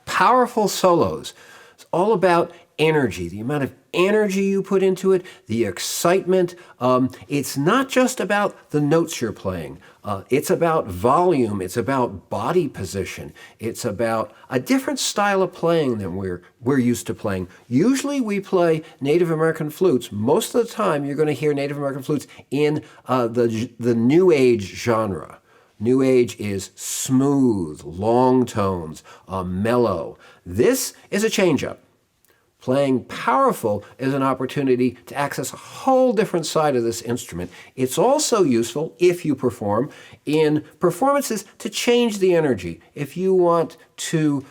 Powerful solos. It's all about energy, the amount of energy you put into it, the excitement. It's not just about the notes you're playing. It's about volume. It's about body position. It's about a different style of playing than we're used to playing. Usually we play Native American flutes. Most of the time you're going to hear Native American flutes in the New Age genre. New Age is smooth, long tones, mellow. This is a change-up. Playing powerful is an opportunity to access a whole different side of this instrument. It's also useful, if you perform, in performances to change the energy. If you want to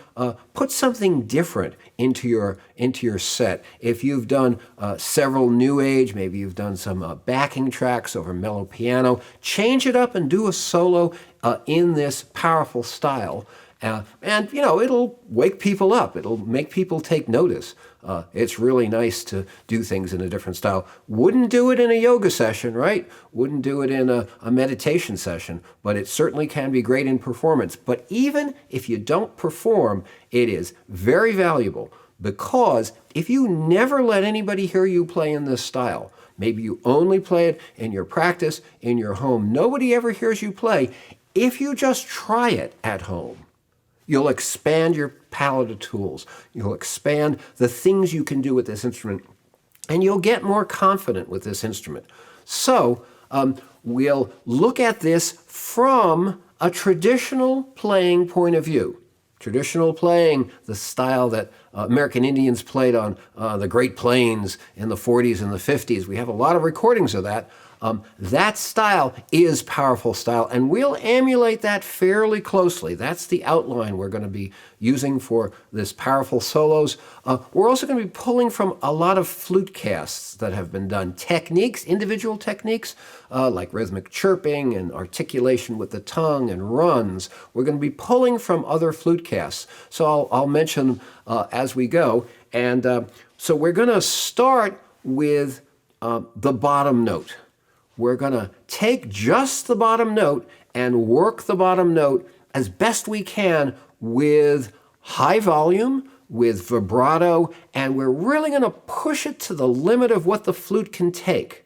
put something different into your set. If you've done several New Age, maybe you've done some backing tracks over mellow piano, change it up and do a solo in this powerful style. And, you know, it'll wake people up. It'll make people take notice. It's really nice to do things in a different style. Wouldn't do it in a yoga session, right? Wouldn't do it in a meditation session, but it certainly can be great in performance. But even if you don't perform, it is very valuable, because if you never let anybody hear you play in this style, maybe you only play it in your practice, in your home, nobody ever hears you play. If you just try it at home, you'll expand your palette of tools. You'll expand the things you can do with this instrument, and you'll get more confident with this instrument. So we'll look at this from a traditional playing point of view. Traditional playing, the style that American Indians played on the Great Plains in the 40s and the 50s. We have a lot of recordings of that. That style is powerful style, and we'll emulate that fairly closely. That's the outline we're going to be using for this powerful solos. We're also going to be pulling from a lot of flute casts that have been done. Techniques, individual techniques, like rhythmic chirping and articulation with the tongue and runs. We're going to be pulling from other flute casts. So I'll mention as we go. And so we're going to start with the bottom note. We're going to take just the bottom note and work the bottom note as best we can with high volume, with vibrato, and we're really going to push it to the limit of what the flute can take.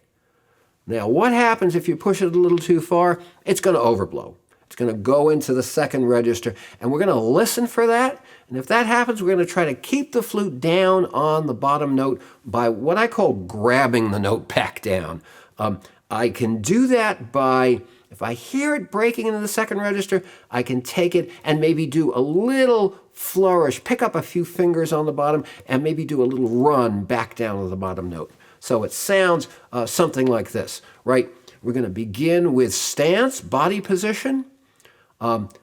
Now, what happens if you push it a little too far? It's going to overblow. It's going to go into the second register, and we're going to listen for that. And if that happens, we're going to try to keep the flute down on the bottom note by what I call grabbing the note back down. I can do that by, if I hear it breaking into the second register, I can take it and maybe do a little flourish, pick up a few fingers on the bottom, and maybe do a little run back down to the bottom note. So it sounds something like this, right? We're going to begin with stance, body position.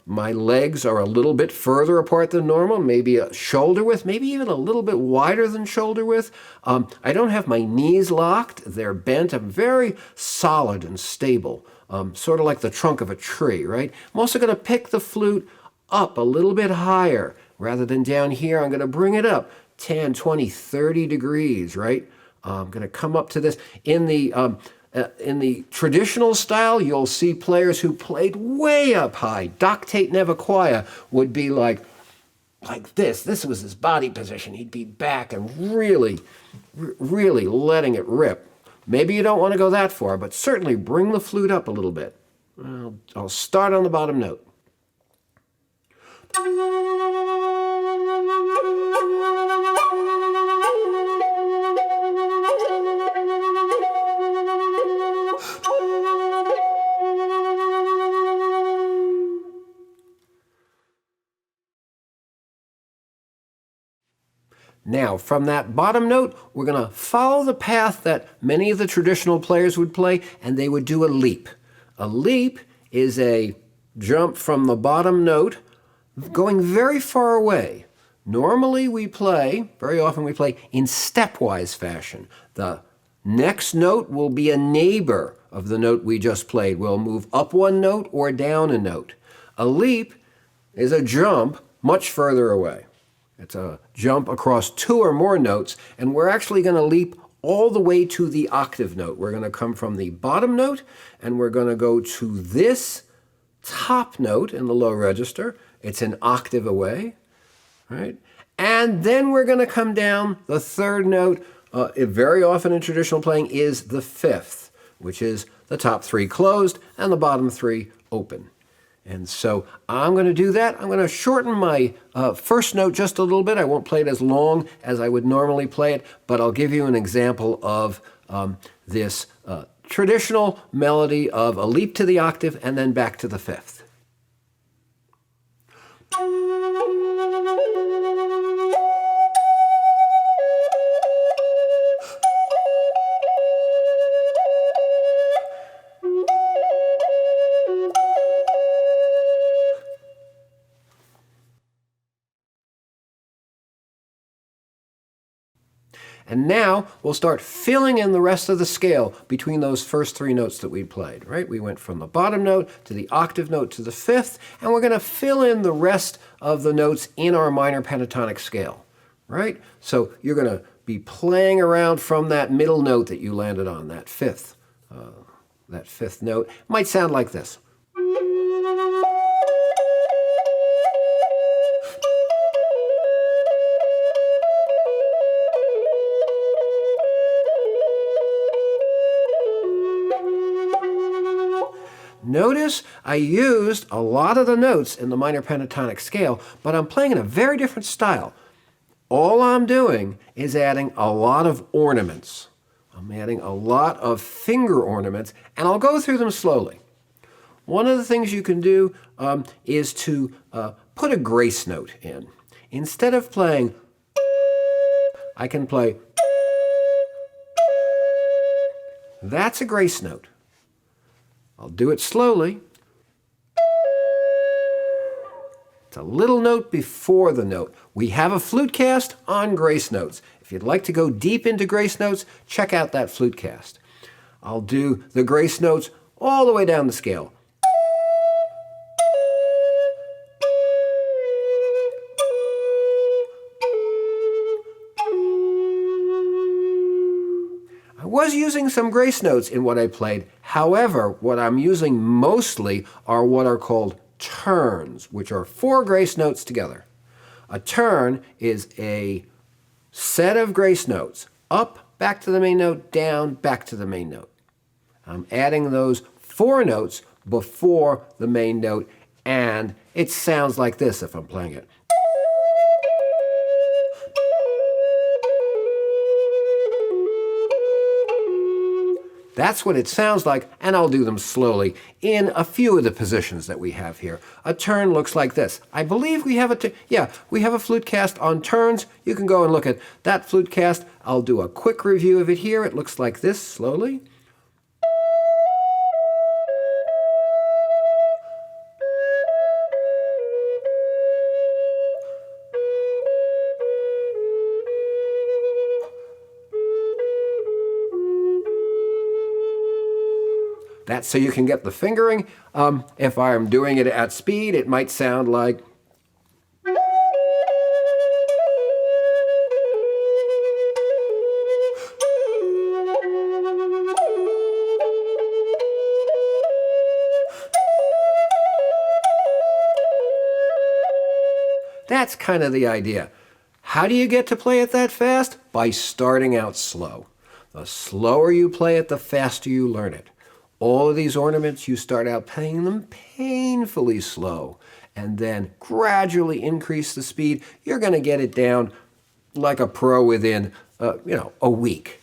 My legs are a little bit further apart than normal, maybe a shoulder width, maybe even a little bit wider than shoulder width. I don't have my knees locked. They're bent. I'm very solid and stable, sort of like the trunk of a tree, right? I'm also going to pick the flute up a little bit higher. Rather than down here, I'm going to bring it up 10, 20, 30 degrees, right? I'm going to come up to this. In the traditional style, you'll see players who played way up high. Doctate Nevaquaya would be like this. This was his body position. He'd be back and really letting it rip. Maybe you don't want to go that far, but certainly bring the flute up a little bit. I'll start on the bottom note. Now, from that bottom note, we're going to follow the path that many of the traditional players would play, and they would do a leap. A leap is a jump from the bottom note going very far away. Normally very often we play in stepwise fashion. The next note will be a neighbor of the note we just played. We'll move up one note or down a note. A leap is a jump much further away. It's a jump across two or more notes, and we're actually going to leap all the way to the octave note. We're going to come from the bottom note, and we're going to go to this top note in the low register. It's an octave away, right? And then we're going to come down. The third note, very often in traditional playing, is the fifth, which is the top three closed and the bottom three open. And so I'm going to do that. I'm going to shorten my first note just a little bit. I won't play it as long as I would normally play it, but I'll give you an example of this traditional melody of a leap to the octave and then back to the fifth. And now we'll start filling in the rest of the scale between those first three notes that we played, right? We went from the bottom note to the octave note to the fifth, and we're going to fill in the rest of the notes in our minor pentatonic scale, right? So you're going to be playing around from that middle note that you landed on, that fifth note. It might sound like this. Notice I used a lot of the notes in the minor pentatonic scale, but I'm playing in a very different style. All I'm doing is adding a lot of ornaments. I'm adding a lot of finger ornaments, and I'll go through them slowly. One of the things you can do is to put a grace note in. Instead of playing, I can play. That's a grace note. I'll do it slowly. It's a little note before the note. We have a FluteCast on grace notes. If you'd like to go deep into grace notes, check out that FluteCast. I'll do the grace notes all the way down the scale. I was using some grace notes in what I played. However, what I'm using mostly are what are called turns, which are 4 grace notes together. A turn is a set of grace notes, up, back to the main note, down, back to the main note. I'm adding those 4 notes before the main note, and it sounds like this if I'm playing it. That's what it sounds like, and I'll do them slowly in a few of the positions that we have here. A turn looks like this. I believe we have we have a FluteCast on turns. You can go and look at that FluteCast. I'll do a quick review of it here. It looks like this slowly. That's so you can get the fingering. If I'm doing it at speed, it might sound like. That's kind of the idea. How do you get to play it that fast? By starting out slow. The slower you play it, the faster you learn it. All of these ornaments, you start out playing them painfully slow and then gradually increase the speed. You're going to get it down like a pro within, a week.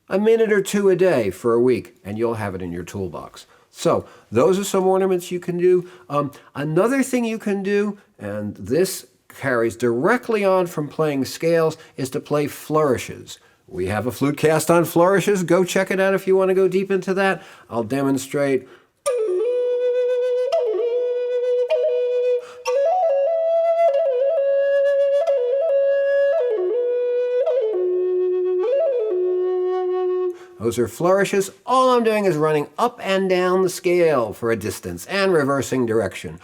A minute or two a day for a week, and you'll have it in your toolbox. So those are some ornaments you can do. Another thing you can do, and this carries directly on from playing scales, is to play flourishes. We have a FluteCast on flourishes. Go check it out if you want to go deep into that. I'll demonstrate. Those are flourishes. All I'm doing is running up and down the scale for a distance and reversing direction.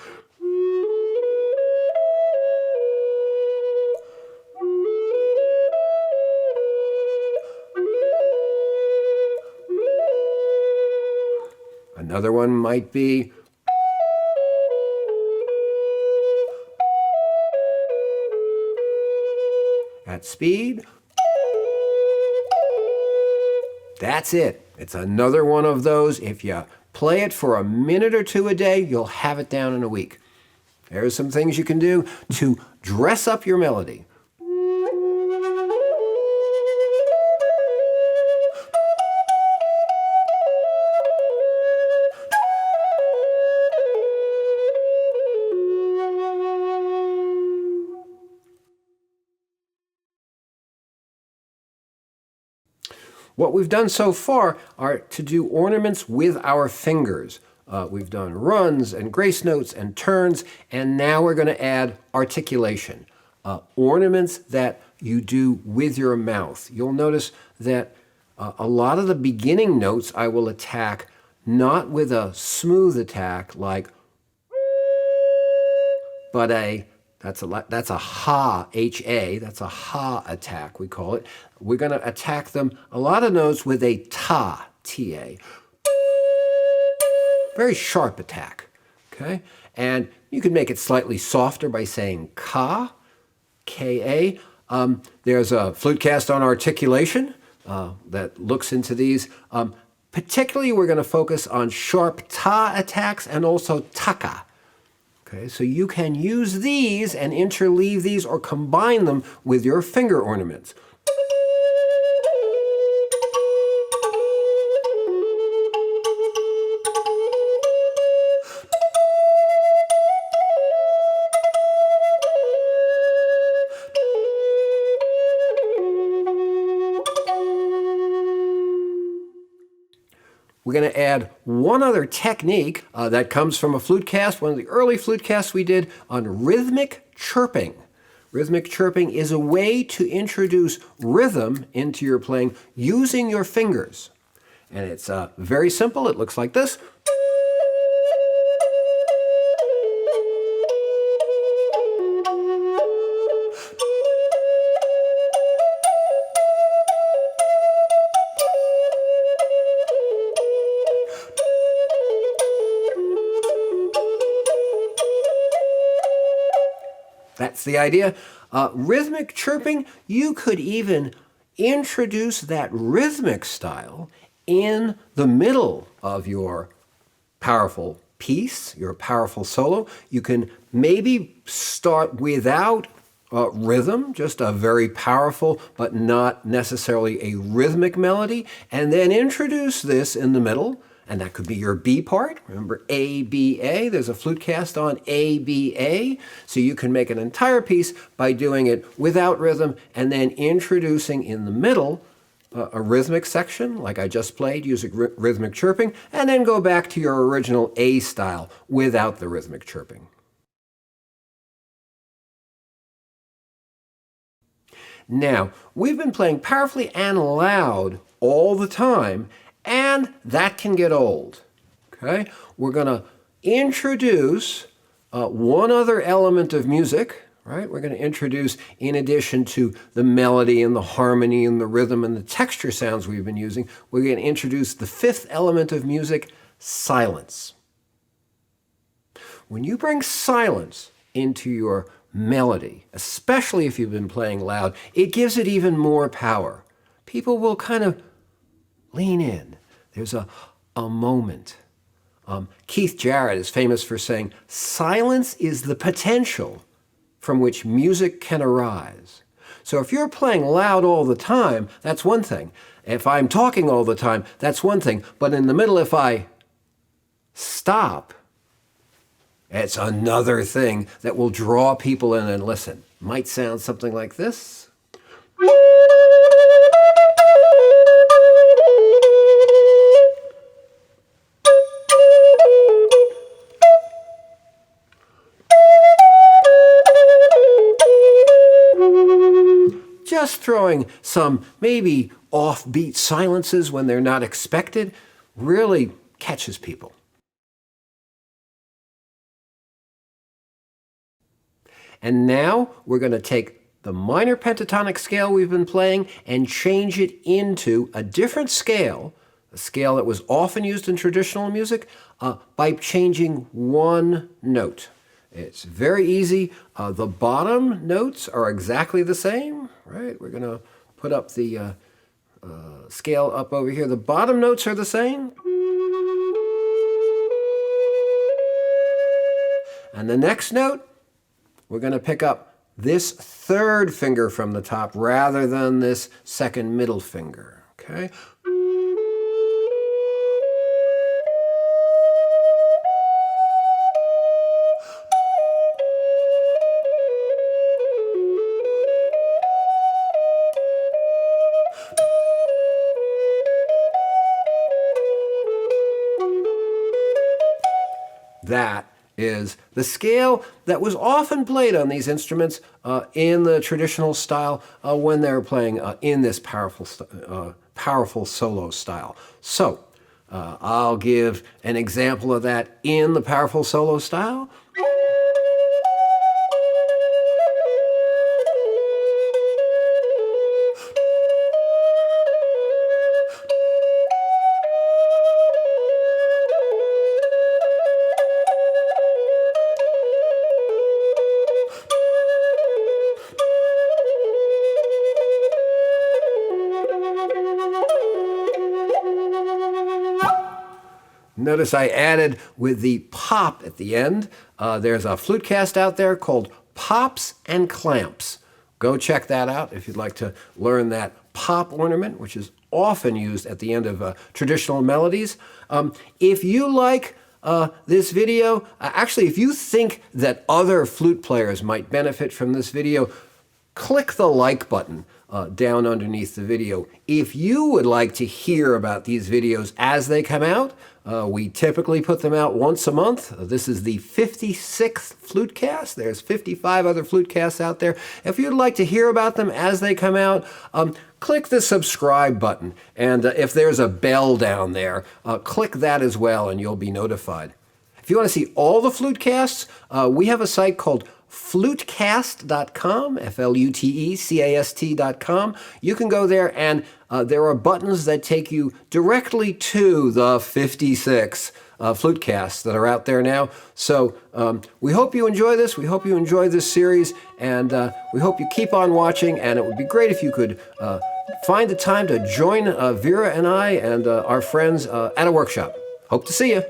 Another one might be at speed. That's it. It's another one of those. If you play it for a minute or two a day, you'll have it down in a week. There's some things you can do to dress up your melody. What we've done so far are to do ornaments with our fingers. We've done runs and grace notes and turns, and now we're going to add articulation. Ornaments that you do with your mouth. You'll notice that a lot of the beginning notes I will attack not with a smooth attack like, but that's a ha, H-A, that's a ha attack, we call it. We're going to attack them, a lot of notes, with a ta, T-A. Very sharp attack, okay? And you can make it slightly softer by saying ka, K-A. There's a FluteCast on articulation that looks into these. Particularly, we're going to focus on sharp ta attacks and also taka. Okay, so you can use these and interleave these or combine them with your finger ornaments. We're going to add one other technique that comes from a FluteCast, one of the early FluteCasts we did on rhythmic chirping. Rhythmic chirping is a way to introduce rhythm into your playing using your fingers. And it's very simple. It looks like this. That's the idea. Rhythmic chirping, you could even introduce that rhythmic style in the middle of your powerful piece, your powerful solo. You can maybe start without rhythm, just a very powerful but not necessarily a rhythmic melody, and then introduce this in the middle. And that could be your B part. Remember A-B-A, there's a FluteCast on A-B-A. So you can make an entire piece by doing it without rhythm and then introducing in the middle a rhythmic section, like I just played, using rhythmic chirping, and then go back to your original A style without the rhythmic chirping. Now, we've been playing powerfully and loud all the time, and that can get old, okay? We're going to introduce one other element of music, right? We're going to introduce, in addition to the melody and the harmony and the rhythm and the texture sounds we've been using, we're going to introduce the fifth element of music, silence. When you bring silence into your melody, especially if you've been playing loud, it gives it even more power. People will kind of lean in. There's a moment. Keith Jarrett is famous for saying, silence is the potential from which music can arise. So if you're playing loud all the time, that's one thing. If I'm talking all the time, that's one thing. But in the middle, if I stop, it's another thing that will draw people in and listen. Might sound something like this. just throwing some maybe offbeat silences when they're not expected really catches people. And now we're going to take the minor pentatonic scale we've been playing and change it into a different scale, a scale that was often used in traditional music, by changing one note. It's very easy. The bottom notes are exactly the same, right? We're going to put up the scale up over here. The bottom notes are the same. And the next note, we're going to pick up this third finger from the top rather than this second middle finger, okay? That is the scale that was often played on these instruments in the traditional style when they were playing in this powerful solo style. So I'll give an example of that in the powerful solo style. Notice I added with the pop at the end. There's a FluteCast out there called Pops and Clamps. Go check that out if you'd like to learn that pop ornament, which is often used at the end of traditional melodies. If you like this video, actually, if you think that other flute players might benefit from this video, click the like button down underneath the video. If you would like to hear about these videos as they come out, we typically put them out once a month. This is the 56th FluteCast. There's 55 other FluteCasts out there. If you'd like to hear about them as they come out, click the subscribe button. And if there's a bell down there, click that as well and you'll be notified. If you want to see all the FluteCasts, we have a site called FluteCast.com, FluteCast.com. You can go there and there are buttons that take you directly to the 56 FluteCasts that are out there now. So we hope you enjoy this. We hope you enjoy this series. And we hope you keep on watching. And it would be great if you could find the time to join Vera and I and our friends at a workshop. Hope to see you.